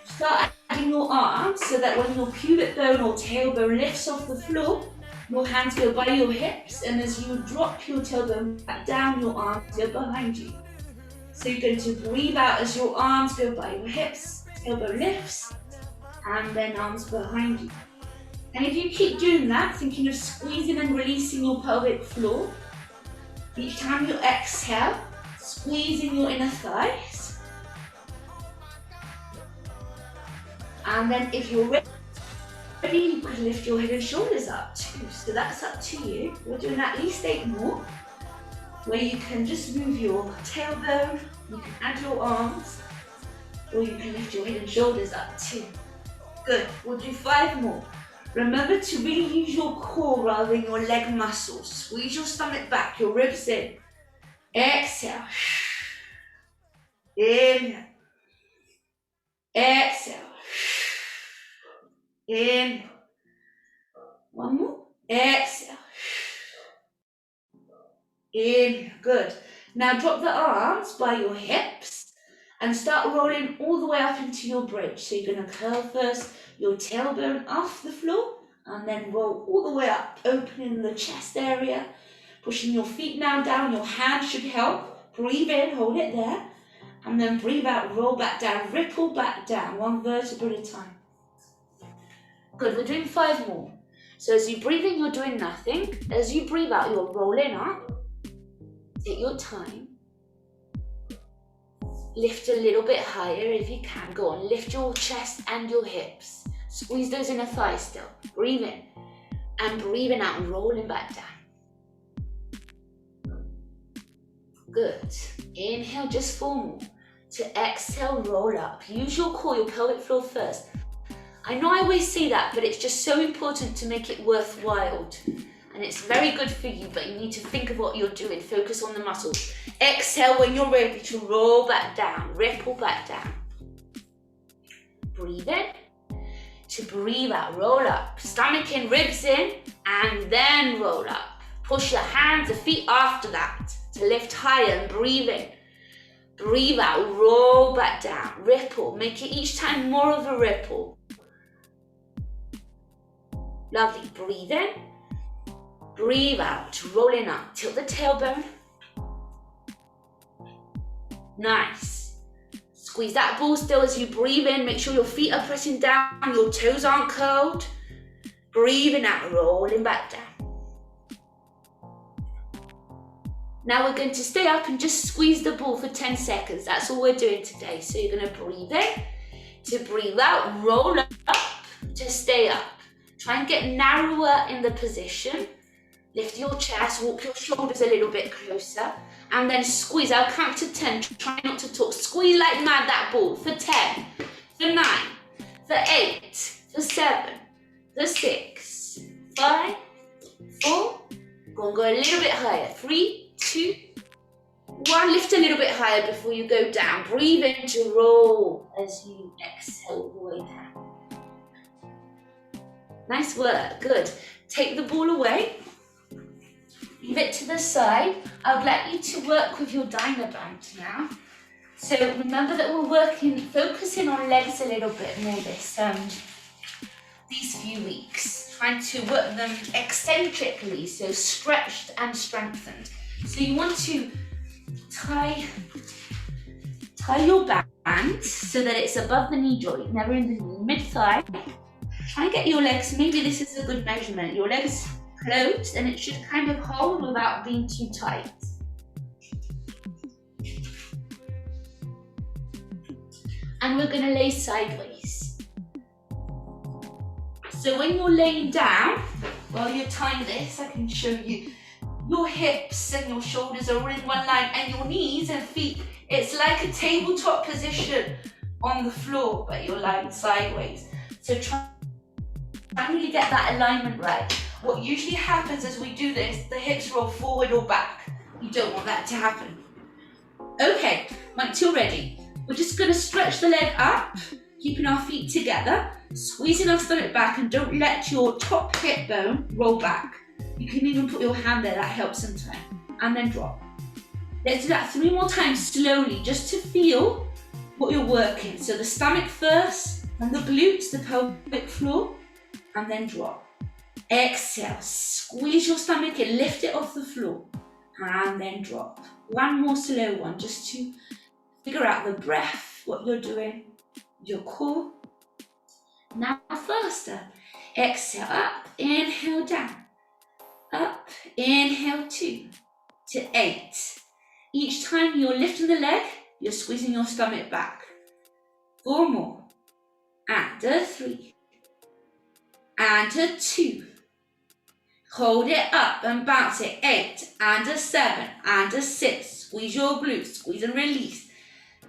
start adding your arms so that when your pubic bone or tailbone lifts off the floor, your hands go by your hips, and as you drop your tailbone back down, your arms go behind you. So you're going to breathe out as your arms go by your hips, tailbone lifts, and then arms behind you. And if you keep doing that, thinking of squeezing and releasing your pelvic floor, each time you exhale, squeezing your inner thighs. And then if you're ready, you can lift your head and shoulders up too. So that's up to you. We're doing at least 8 more, where you can just move your tailbone, you can add your arms, or you can lift your head and shoulders up too. Good, we'll do 5 more. Remember to really use your core rather than your leg muscles. Squeeze your stomach back, your ribs in. Exhale. Inhale. Exhale. Inhale. One more. Exhale. Inhale. Good. Now drop the arms by your hips and start rolling all the way up into your bridge. So you're going to curl first your tailbone off the floor and then roll all the way up, opening the chest area, pushing your feet now down. Your hands should help. Breathe in, hold it there, and then breathe out, roll back down, ripple back down, 1 vertebra at a time. Good, we're doing 5 more. So as you breathe in, you're doing nothing. As you breathe out, you're rolling up. Take your time. Lift a little bit higher if you can. Go on, lift your chest and your hips. Squeeze those inner thighs still. Breathe in. And breathing out and rolling back down. Good. Inhale, just 4 more. To exhale, roll up. Use your core, your pelvic floor first. I know I always say that, but it's just so important to make it worthwhile. And it's very good for you, but you need to think of what you're doing. Focus on the muscles. Exhale when you're ready to roll back down, ripple back down. Breathe in. To breathe out, roll up. Stomach in, ribs in, and then roll up. Push your hands and feet after that to lift higher and breathe in. Breathe out, roll back down, ripple. Make it each time more of a ripple. Lovely, breathe in. Breathe out, rolling up, tilt the tailbone. Nice. Squeeze that ball still as you breathe in. Make sure your feet are pressing down, your toes aren't curled. Breathing out, rolling back down. Now we're going to stay up and just squeeze the ball for 10 seconds. That's all we're doing today. So you're going to breathe in, to breathe out, roll up, to stay up. Try and get narrower in the position. Lift your chest, walk your shoulders a little bit closer, and then squeeze. I'll count to 10. Try not to talk. Squeeze like mad that ball for 10, for 9, for 8, for 7, for 6, 5, 4. Go and go a little bit higher. 3, 2, 1. Lift a little bit higher before you go down. Breathe in to roll as you exhale the way down. Nice work, good. Take the ball away. Leave it to the side. I would like you to work with your Dynaband now. So remember that we're focusing on legs a little bit more these few weeks. Trying to work them eccentrically, so stretched and strengthened. So you want to tie your band so that it's above the knee joint, never in the knee, mid-thigh. Try and get your legs, maybe this is a good measurement, your legs closed and it should kind of hold without being too tight. And we're going to lay sideways. So when you're laying down, while you're tying this, I can show you your hips and your shoulders are all in one line and your knees and feet, it's like a tabletop position on the floor, but you're lying sideways. So try and really get that alignment right. What usually happens as we do this, the hips roll forward or back. You don't want that to happen. Okay, once you're ready, we're just going to stretch the leg up, keeping our feet together, squeezing our stomach back, and don't let your top hip bone roll back. You can even put your hand there, that helps sometimes. And then drop. Let's do that 3 more times slowly, just to feel what you're working. So the stomach first, and the glutes, the pelvic floor, and then drop. Exhale, squeeze your stomach in, lift it off the floor, and then drop. 1 more slow one, just to figure out the breath, what you're doing, your core. Now faster. Exhale, up, inhale, down. Up, inhale, 2 to 8. Each time you're lifting the leg, you're squeezing your stomach back. 4 more. And a 3. And a 2. Hold it up and bounce it. 8 and a 7 and a 6. Squeeze your glutes, squeeze and release.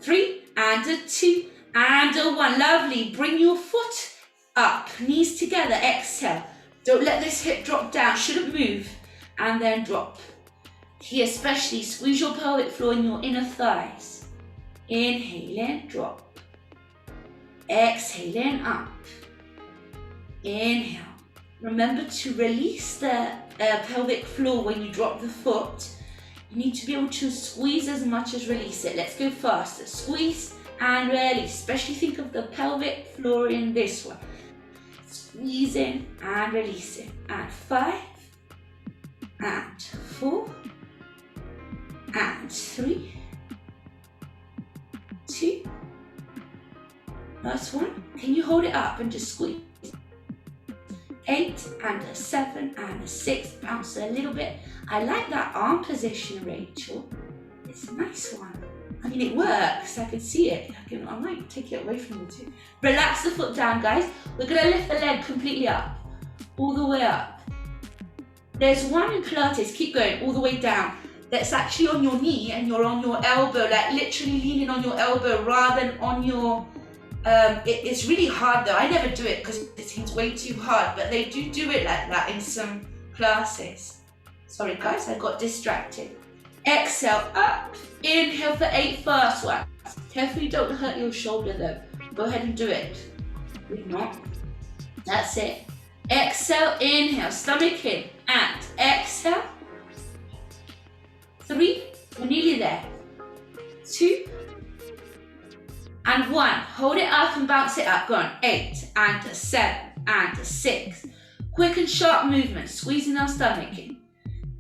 3 and a 2 and a 1. Lovely. Bring your foot up, knees together. Exhale. Don't let this hip drop down. Shouldn't move. And then drop. Here especially, squeeze your pelvic floor in your inner thighs. Inhale in, drop. Exhale in, up. Inhale. Remember to release the pelvic floor when you drop the foot. You need to be able to squeeze as much as release it. Let's go faster. Squeeze and release. Especially think of the pelvic floor in this one. Squeezing and releasing. And 5. And 4. And 3. 2. Last one. Can you hold it up and just squeeze? 8 and a 7 and a 6. Bounce a little bit. I like that arm position, Rachel. It's a nice one. I mean, it works. I can see it. I might take it away from you too. Relax the foot down, guys. We're going to lift the leg completely up. All the way up. There's one in Pilates. Keep going. All the way down. That's actually on your knee and you're on your elbow. Like literally leaning on your elbow rather than on your... it's really hard though. I never do it because it seems way too hard, but they do it like that in some classes. Sorry guys, I got distracted. Exhale, up. Inhale for 8 first one. Careful you don't hurt your shoulder though. Go ahead and do it. If not, that's it. Exhale, inhale, stomach in, and exhale. 3, we're nearly there. 2, and 1. Hold it up and bounce it up. Go on. 8 and a 7 and a 6. Quick and sharp movement, squeezing our stomach in.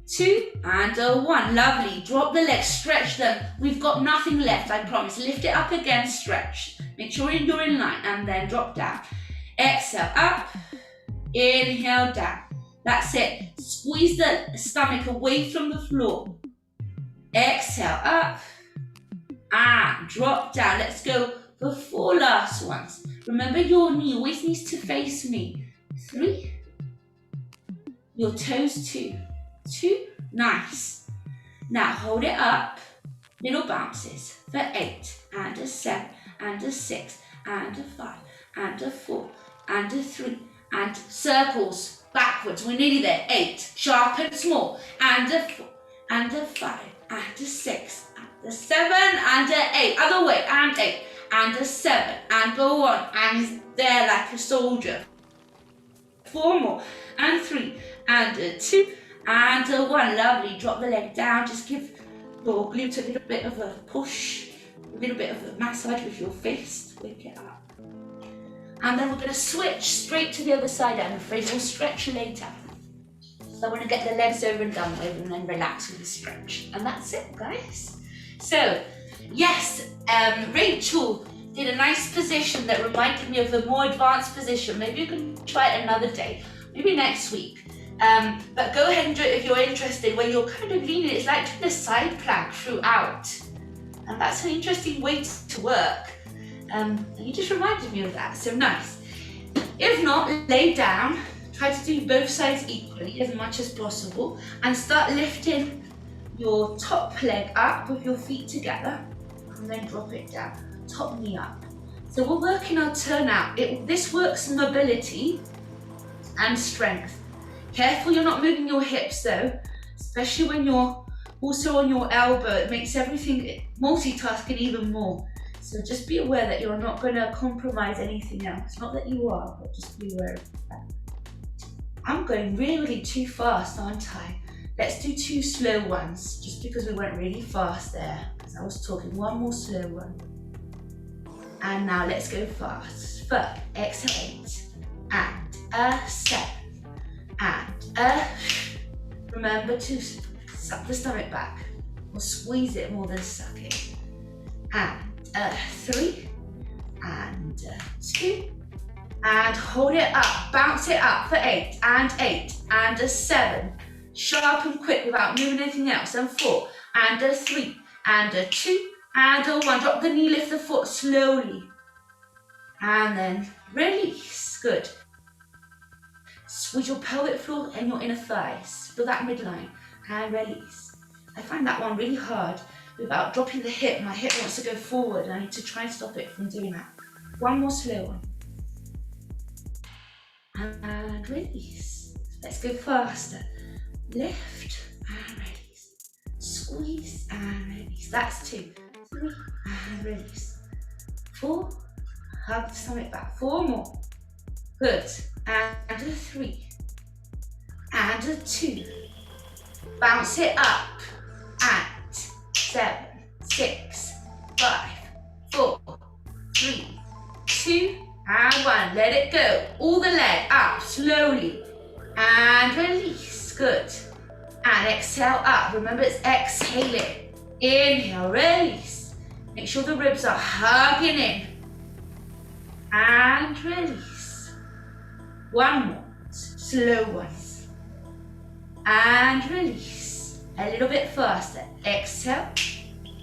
2 and a 1. Lovely. Drop the legs, stretch them. We've got nothing left, I promise. Lift it up again, stretch. Make sure you're in line and then drop down. Exhale, up. Inhale, down. That's it. Squeeze the stomach away from the floor. Exhale, up. And drop down. Let's go for 4 last ones. Remember your knee always needs to face me. 3. Your toes 2. 2. Nice. Now hold it up. Little bounces for 8 and a 7 and a 6 and a 5 and a 4 and a 3 and circles backwards. We're nearly there. 8. Sharp and small. And a 4 and a 5 and a 6 and a 7 and a 8. Other way. And 8 and a 7 and go on. And there like a soldier. 4 more. And 3 and a 2 and a 1. Lovely. Drop the leg down. Just give your glutes a little bit of a push. A little bit of a massage with your fist. Wake it up. And then we're going to switch straight to the other side, I'm afraid. We'll stretch later. So I want to get the legs over and done with and then relax with the stretch. And that's it, guys. So, yes, Rachel did a nice position that reminded me of a more advanced position. Maybe you can try it another day. Maybe next week. But go ahead and do it if you're interested, where you're kind of leaning. It's like doing a side plank throughout. And that's an interesting way to work. And you just reminded me of that, so nice. If not, lay down, try to do both sides equally as much as possible, and start lifting your top leg up with your feet together, and then drop it down, top knee up. So we're working our turn out. This works mobility and strength. Careful you're not moving your hips though, especially when you're Also on your elbow, it makes everything, multitasking even more. So just be aware that you're not going to compromise anything else. Not that you are, but just be aware of that. I'm going really too fast, aren't I? Let's do 2 slow ones, just because we went really fast there. Because I was talking, 1 more slow one. And now let's go fast. First, exhale 8, and a 7, and remember to suck the stomach back, or squeeze it more than suck it. And 3, and 2, and hold it up, bounce it up for 8, and a 7. Sharp and quick without moving anything else, and 4, and a 3, and a 2, and a 1. Drop the knee, lift the foot slowly. And then release, good. Squeeze your pelvic floor and your inner thighs. Feel that midline, and release. I find that one really hard. Without dropping the hip, my hip wants to go forward, and I need to try and stop it from doing that. 1 more slow one. And release. Let's go faster. Lift and release. Squeeze and release. That's 2, 3, and release. 4, hug the stomach back. 4 more. Good. And a 3, and a 2. Bounce it up. And 7, 6, 5, 4, 3, 2, and 1. Let it go. All the leg up slowly. And release. Good. And exhale up. Remember, it's exhaling. Inhale, release. Make sure the ribs are hugging in. And release. 1 more. Slow ones. And release. A little bit faster. Exhale.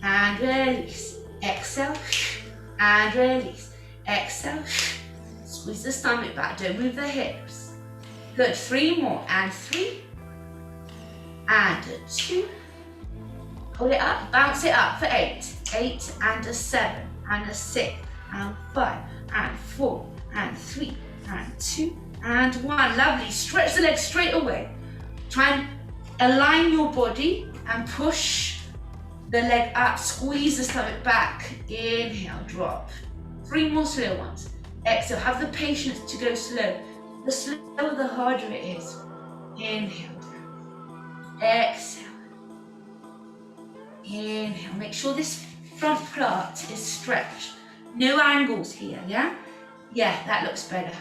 And release. Exhale. And release. Exhale. Squeeze the stomach back. Don't move the hips. Good. 3 more. And 3. And a 2. Hold it up. Bounce it up for 8. 8, and a 7, and a 6, and 5, and 4, and 3, and 2, and 1. Lovely. Stretch the legs straight away. Try and align your body and push the leg up. Squeeze the stomach back. Inhale, drop. 3 more slow ones. Exhale. Have the patience to go slow. The slower, the harder it is. Inhale. Exhale. Inhale. Make sure this front part is stretched. No angles here, yeah? Yeah, that looks better.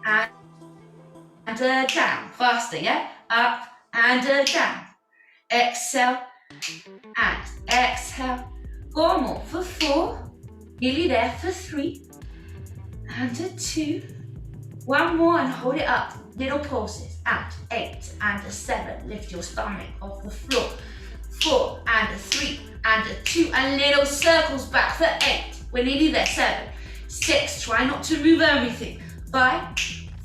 And down. Faster, yeah? Up and down. Exhale and exhale. 4 more for 4. Nearly there for 3. And a 2. 1 more and hold it up. Little pulses. And 8 and a 7. Lift your stomach off the floor. 4 and a 3 and a 2. And little circles back for 8. We're nearly there. 7, 6. Try not to move everything. 5,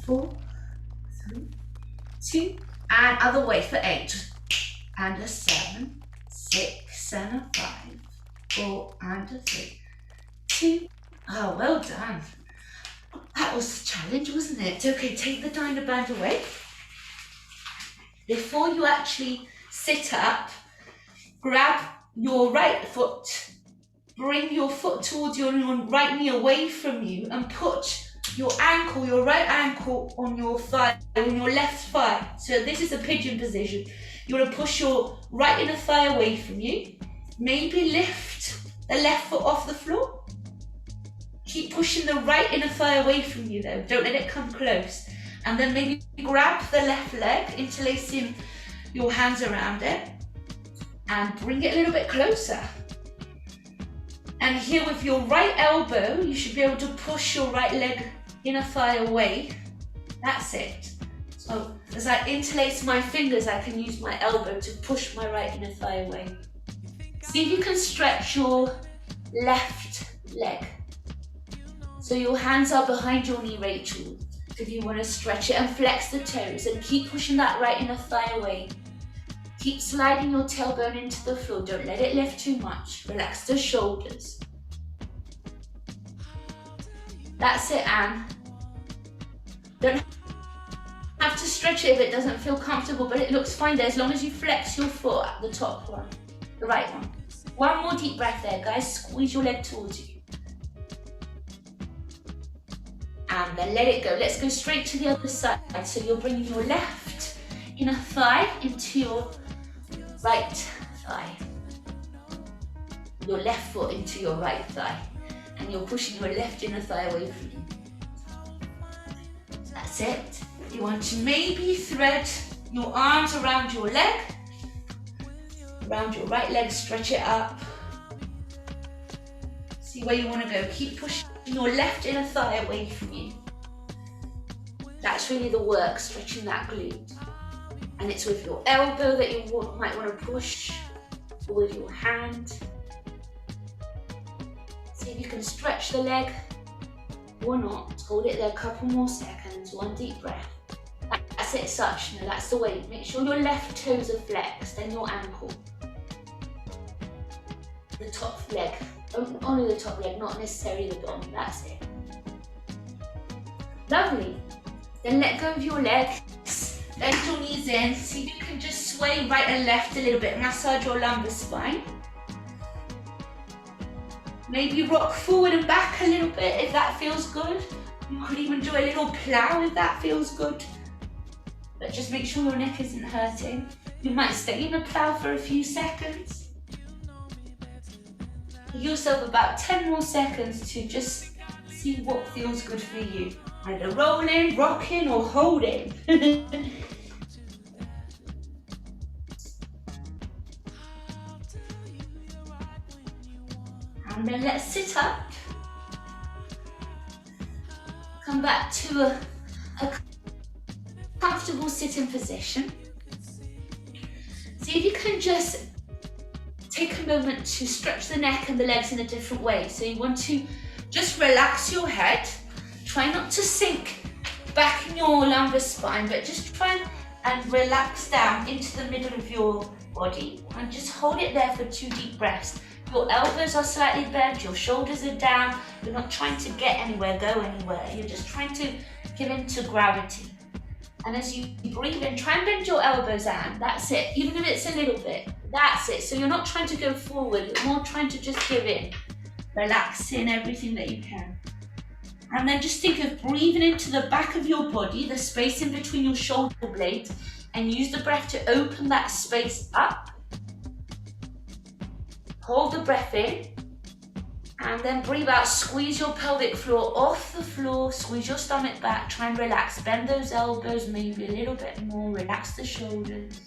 4, 3, 2. And other way for 8. And a 7, 6, and a 5, 4, and a 3, 2. Oh, well done. That was a challenge, wasn't it? Okay, take the diner band away. Before you actually sit up, grab your right foot, bring your foot towards your right knee away from you, and put your ankle, your right ankle on your thigh, on your left thigh. So this is a pigeon position. You want to push your right inner thigh away from you. Maybe lift the left foot off the floor. Keep pushing the right inner thigh away from you though. Don't let it come close. And then maybe grab the left leg, interlacing your hands around it, and bring it a little bit closer. And here with your right elbow, you should be able to push your right leg, inner thigh away. That's it. So as I interlace my fingers, I can use my elbow to push my right inner thigh away. See if you can stretch your left leg. So your hands are behind your knee, Rachel, if you want to stretch it, and flex the toes and keep pushing that right inner thigh away. Keep sliding your tailbone into the floor. Don't let it lift too much. Relax the shoulders. That's it, Anne. Don't have to stretch it if it doesn't feel comfortable, but it looks fine there as long as you flex your foot at the top one. the right one. One more deep breath there, guys. Squeeze your leg towards you. And then let it go. Let's go straight to the other side. So you're bringing your left inner thigh into your right thigh. Your left foot into your right thigh. And you're pushing your left inner thigh away from you. That's it. You want to maybe thread your arms around your leg. Around your right leg, stretch it up. See where you want to go. Keep pushing your left inner thigh away from you. That's really the work, stretching that glute. And it's with your elbow that you might want to push, or with your hand. See if you can stretch the leg or not. Hold it there a couple more seconds. One deep breath. That's it, such. No, that's the way. Make sure your left toes are flexed, then your ankle. The top leg. Only the top leg, not necessarily the bottom. That's it. Lovely. Then let go of your legs. Bend your knees in. See if you can just sway right and left a little bit. Massage your lumbar spine. Maybe rock forward and back a little bit if that feels good. You could even do a little plow if that feels good. But just make sure your neck isn't hurting. You might stay in a plow for a few seconds. Give yourself about 10 more seconds to just see what feels good for you. Either rolling, rocking, or holding. And then let's sit up. Come back to a comfortable sitting position. See if you can just take a moment to stretch the neck and the legs in a different way. So you want to just relax your head. Try not to sink back in your lumbar spine, but just try and relax down into the middle of your body. And just hold it there for 2 deep breaths. Your elbows are slightly bent, your shoulders are down. You're not trying to get anywhere, go anywhere. You're just trying to give in to gravity. And as you breathe in, try and bend your elbows out. That's it, even if it's a little bit. That's it. So you're not trying to go forward, you're more trying to just give in. Relaxing everything that you can. And then just think of breathing into the back of your body, the space in between your shoulder blades, and use the breath to open that space up. Hold the breath in, and then breathe out. Squeeze your pelvic floor off the floor, squeeze your stomach back, try and relax. Bend those elbows maybe a little bit more, relax the shoulders.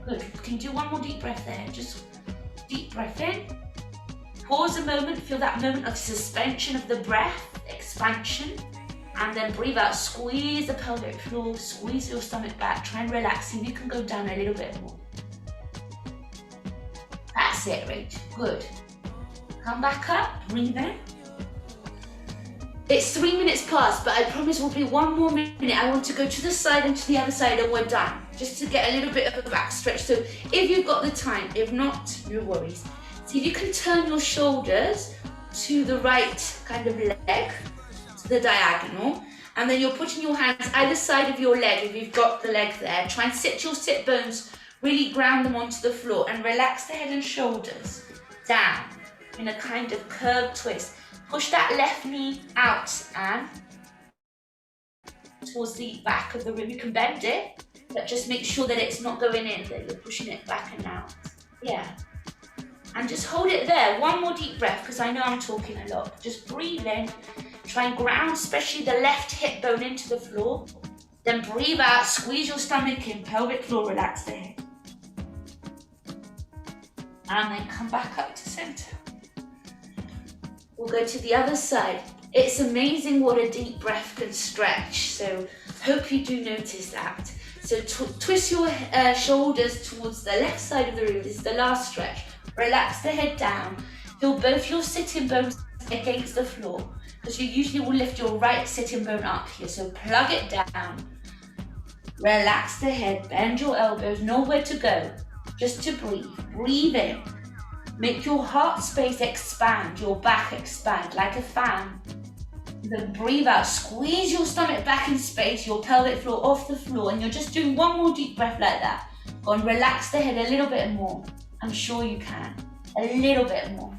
Good, you can do one more deep breath there. Just deep breath in. Pause a moment, feel that moment of suspension of the breath, expansion, and then breathe out. Squeeze the pelvic floor, squeeze your stomach back, try and relax. See if you can go down a little bit more. That's it, Rachel. Good. Come back up, breathe in. It's 3 minutes past, but I promise we'll be 1 more minute. I want to go to the side and to the other side and we're done. Just to get a little bit of a back stretch. So if you've got the time, if not, no worries. See if you can turn your shoulders to the right kind of leg, to the diagonal. And then you're putting your hands either side of your leg if you've got the leg there. Try and sit your sit bones, really ground them onto the floor and relax the head and shoulders down in a kind of curved twist. Push that left knee out and towards the back of the rib. You can bend it, but just make sure that it's not going in, that you're pushing it back and out. Yeah. And just hold it there. 1 more deep breath, because I know I'm talking a lot. Just breathe in. Try and ground, especially the left hip bone into the floor. Then breathe out, squeeze your stomach in, pelvic floor, relax the head. And then come back up to center. We'll go to the other side. It's amazing what a deep breath can stretch. So hope you do notice that. So twist your shoulders towards the left side of the room. This is the last stretch. Relax the head down. Feel both your sitting bones against the floor, because you usually will lift your right sitting bone up here. So plug it down. Relax the head, bend your elbows, nowhere to go. Just to breathe. Breathe in. Make your heart space expand, your back expand like a fan. Then breathe out. Squeeze your stomach back in space, your pelvic floor off the floor, and you're just doing 1 more deep breath like that. Go and relax the head a little bit more. I'm sure you can. A little bit more.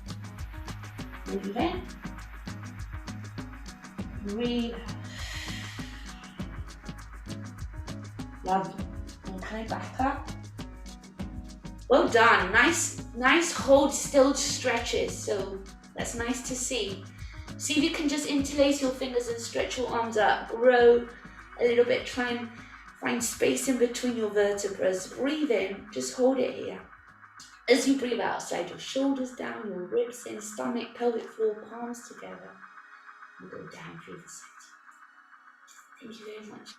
Breathe in. Breathe. Lovely. Okay, back up. Well done. Nice hold still stretches. So that's nice to see. See if you can just interlace your fingers and stretch your arms up. Grow a little bit. Try and find space in between your vertebrae. Breathe in. Just hold it here. As you breathe out, slide your shoulders down, your ribs in, stomach, pelvic floor, palms together. And go down through the center. Thank you very much.